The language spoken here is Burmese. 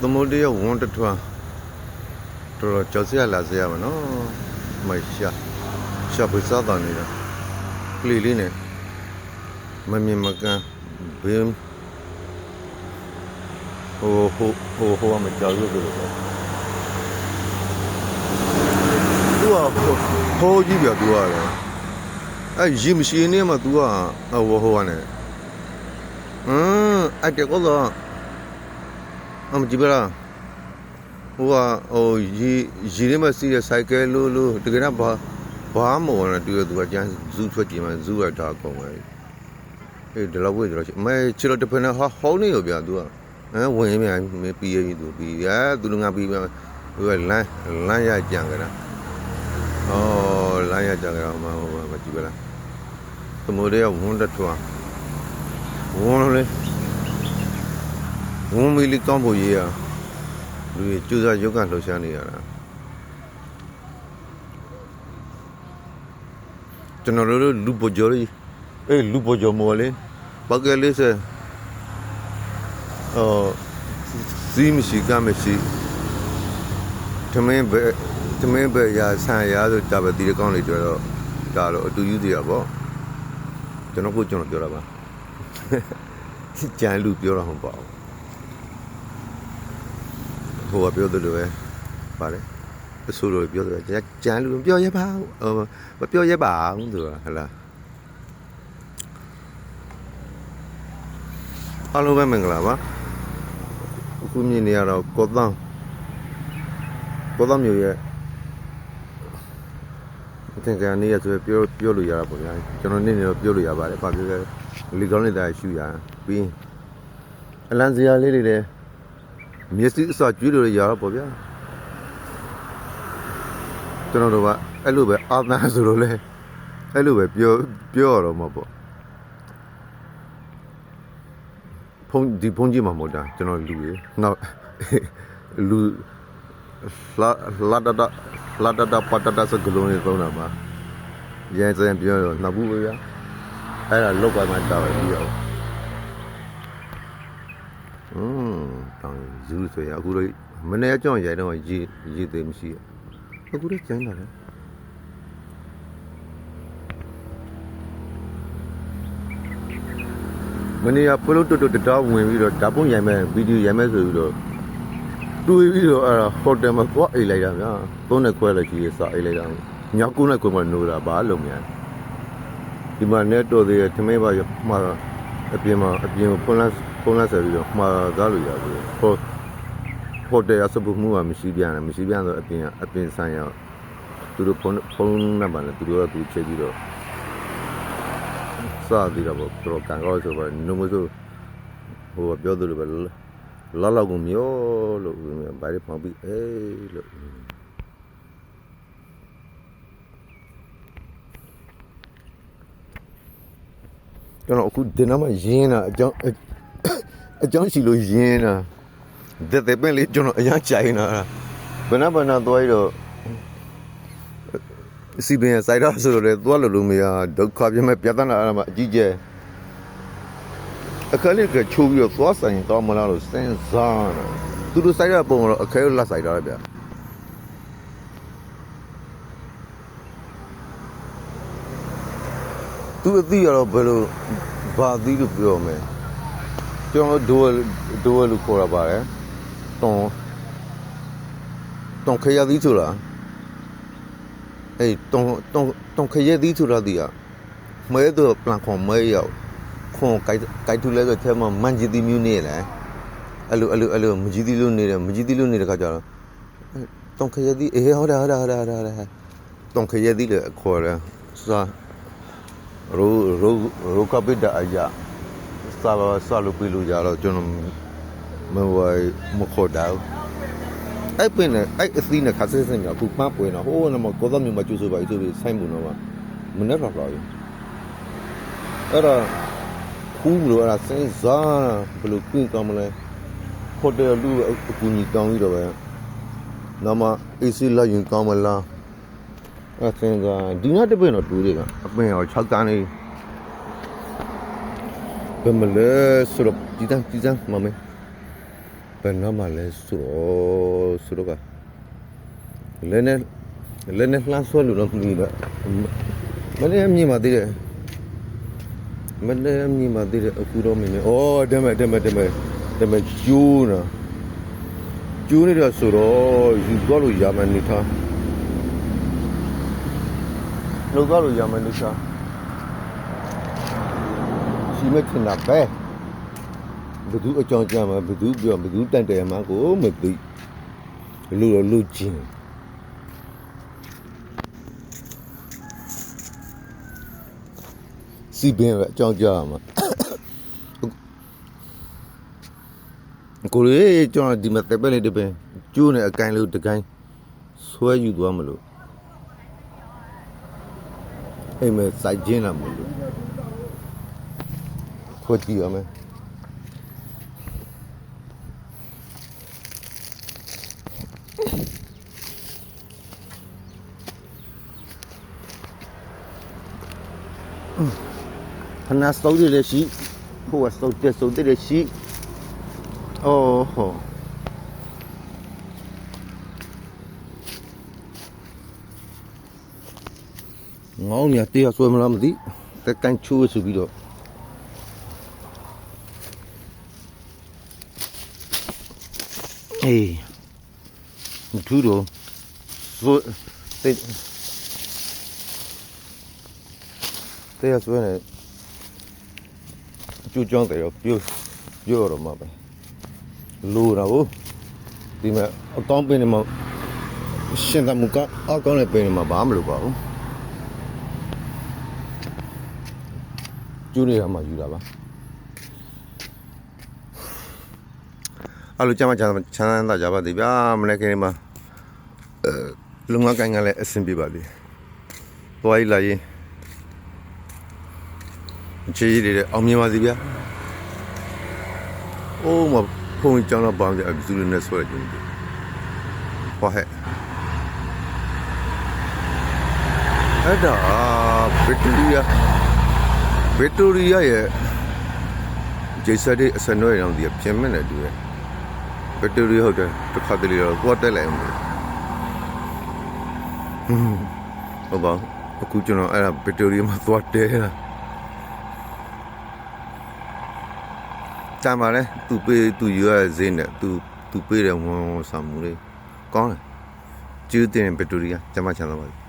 သမုဒ္ဒရာဝန်တထွန်းတော်ကြောက်စရာလာစရာမနော်မိုက်ရှာပစားတာနေတာကလေးနဲ့မမြင်မကန်ဘင်းဟိုမကြောက်ရုပ်လို့သူကဟိုကြီးပြသူရတယ်အဲ့ရီမရှိနေမှာသူကဟိုကနေအဲ့တကောတော့အမကြည့်ပါလားဟိုရီထဲမှာစီးတဲ့ဆိုင်ကယ်လို့တကယ်တော့ဘာမဝင်တော့သူကကျန်းဇူးထွက်ကြည့်မှဇူးရတာကုန်ပဲအေးဒီလောက်ဝေးတော့မဲချီတော့တစ်ဖက်နဲ့ဟောင်းနေရောဗျာသူကဝင်ရမြန်ပြီးရပြီသူပြီးရသူတို့ငါပြီးပြန်သူကလမ်းရကြံကြတာလမ်းရကြံကြတော့မကြည့်ပါလားသမုဒ္ဒရာဝန်တထွန်းဝန်လေဝန်မီလီကောင်းဖို့ရေးရလူကျူစာရုပ်ကလှူရှားနေရတာကျွန်တော်တို့လူပေါ်ကျော်လေးလူပေါ်ကျော်မော်လေးဘာကလေးစစီမရှိကမရှိသမင်းပဲရဆန်ရဆိုတာပဲဒီကောင်းလေးတွေ့တော့ဒါတော့အတူယူသေးရပေါ့ကျွန်တော်ပြောတာပါကြံလူပြောတာမဟုတ်ပါဘူးဟိုကပြောတယ်လို့ပဲပါတယ်အဆိုးလို့ပြောတယ်ကြံလူမပြောရပါဘူးမပြောရပါဘူးသူကဟလားအားလုံးပဲမင်္ဂလာပါအခုမြင်နေရတော့ကောသမျိုးရဲ့အထင်ကနေရဆိုပြောလို့ရတာပေါ့ဗျာကျွန်တော်နေ့တော့ပြောလို့ရပါတယ်ဘာပြောလဲလီကောင်းနေတာရှူရပြီးအလန်းစရာလေးတွေလည်းမျက်စိအစာကျွေးလို့ရတော့ပေါ့ဗျာကျွန်တော်တို့ကအဲ့လိုပဲအာသာဆိုလို့လဲအဲ့လိုပဲပြောရတော့မှာပေါ့ဖုန်းကြီးမှာမဟုတ်တာကျွန်တော်လူရေနောက်လူလာဒပတတာစကလုံးနေတော့တာမှာရဲစင်ပြောတော့နှစ်ဘူးပဲဗျာအဲ့ဒါလောက်ပါမှတောက်ပြီးတော့တောင်းဇူးဆိုရင်အခုတော့မနေ့အကြောင်းရိုက်တော့ရေသေးမရှိအခုတော့ကျန်းလာတယ်မနေ့ကပလို့တွတ်တောင်းဝင်ပြီးတော့ဓာတ်ပုံရိုက်မဲ့ဗီဒီယိုရိုက်မဲ့ဆိုပြီးတော့တွေ့ပြီးတော့အဲ့ဒါဟိုတယ်မှာသွားအိတ်လိုက်တာဗျာသုံးနဲ့ခွဲလိုက်ကြီးစအိတ်လိုက်တာည9နဲ့ခွဲမှနိုးတာဘာလုံးများဒီမှာနဲ့တော်သေးတယ်ထမင်းပါမှာအပြင်ကိုဖုန်းလန်းဆက်ပြီးတော့မှာသားလို့ရဘူးဟိုတယ်အစပုမှုကမရှိပြန်ဆိုအပြင်ဆိုင်ရသူတို့ဖုန်းနံပါတ်နဲ့သူတို့ကသူချိန်ပြီးတော့စသည်တော့တော့ကန်ကောဆိုပါနုမဆိုဟိုပြောသလိုပဲလောက်ကိုမျောလို့ဘာတွေဖောင်းပြီးလို့ကျွန်တော်အခုဒီနားမှာရင်းတာအကြောင်းရှိလို့ရင်းတာတဲ့ပင်လေးကျွန်တော်အရကြိုင်တာဘယ်နာသွားရတော့စီပင်စိုက်တော့ဆိုတော့လေသွားလို့မရဒုက္ခပြမဲ့ပြဿနာအမှအကြီးကျယ်အခက်လေးကချိုးပြီးတော့သွားဆိုင်တော့မလားလို့စဉ်းစားတာသူတို့စိုက်ရပုံတော့အခဲလက်စိုက်တာလေဗျာသူအသိရတော့ဘယ်လိုဘာသီးလို့ပြောမယ်ကျွန်တော်ဒိုးလို့ခေါ်တာပါတယ်တုံခရသီးဆိုတာတုံခရသီးဆိုတာဒီကမဲတော့ပြန်ခေါ်မဲရောက်ခွန်ကိုက်ထူလဲဆိုထဲမှာမန်ဂျီတီမျိုးနေလေအဲ့လိုမဂျီတီလို့နေတဲ့ခါကျတော့တုံခရသီးဟုတ်တာတုံခရသီးလေခေါ်တယ်စာရိုကပစ်တာအရာစာလို့ပြလို့ရတော့ကျွန်တော်မခေါ်တော့အဲ့ပင်နဲ့အဲ့အသီးနဲ့ခါစဲစင်ကအခုပန်းပွင့်တော့ဟိုးနမကောသမမျိုးမကျူဆိုပါဆိုပြီးဆိုင်မှုတော့မနဲ့တော့ပါဘူးအဲ့တော့ခူးလို့အဲ့ဒါစင်းစားဘယ်လိုပြင်ကောင်းမလဲဟိုတယ်လူအကူကြီးတောင်းပြီးတော့ပဲနောက်မှအေးစီလိုက်ရင်ကောင်းမလားအဲ့စင်းစားဒီညတပင်တော့တူတယ်ကအပင်ရော6တန်းလေးဘယ်မလဲဆိုတော့ဒီတန်းမမေ ယ်နားမှာလဲဆိုတော့ကလဲနဲ့လှမ်းဆွဲလို့တော့မသိတော့မနေ့အမြင်မှာသိတယ်အခုတော့မင်းဩတမဲကျိုးနေတော့ဆိုတော့ယူသွားလို့ရမယ်နေထားလောက်သွားလို့ရမယ်နေထားရှိမချင်တာပဲဘယ်သူအကြောင်းကြားမှာဘယ်သူပြောဘယ်သူတန်တယ်မှာကိုမသိလူချင်းစီပင်အကြောင်းကြားမှာကိုလေကျွန်တော်ဒီမှာတက်ပဲနေတပင်ကျိုးနေအကိုင်းလို့တကိုင်းဆွဲယူသွားမလို့အိမ်မှာစိုက်ကျင်းလာမလို့ခွတ်ကြည့်ရမယ်ခဏစောက်ရလေရှိဟိုကစောက်တဲ့ရှိအော်ဟောငေါင်းမြတေးဆွဲမလားမသိတကန်ချိုးဆိုပြီးတော့အေးသူတို့ဆိုတေးဆွဲနေကျူးကြောင်းတယ်ရောပြောရမှာပဲလိုတာကိုဒီမှာအကောင်းပင်နေမှာရှင်သမုကအကောင်းနဲ့ပင်နေမှာဘာမှမလုပ်ပါဘူးကျူးနေတာမှယူတာပါအဲ့လိုကြမ်းချမ်းသာကြပါသေးဗျာမနေ့ကနေ့မှာလုံငါကိုင်းကလည်းအဆင်ပြေပါသေးသွားရလာရင်ချေးရည်အောင်မြင်ပါစေဗျာအိုးမဖုန်းကြောင်းတော့ပေါင်းကြအတူတူနဲ့ဆွဲကြည့်ဟောဟဲ့အဲ့ဒါဗစ်တိုရီးယားရဲ့ဂျေဆာဒီအစနွေးရောင်ဒီပြင်မဲ့နေတူရဲ့ဗစ်တိုရီးယားဟုတ်တယ်တစ်ခါတလေတော့ကိုယ်တက်လိုက်အောင်ဟုတ်ပါအခုကျွန်တော်အဲ့ဒါဗစ်တိုရီးယားမှာသွားတဲတာတမ်းပါလေသူယူရဈေးနဲ့သူပေးတယ်ဝန်ဆောင်မှုလေးကောင်းတယ်ကျေးဇူးတင်ဗစ်တိုရီးယားကျမချမ်းသာပါ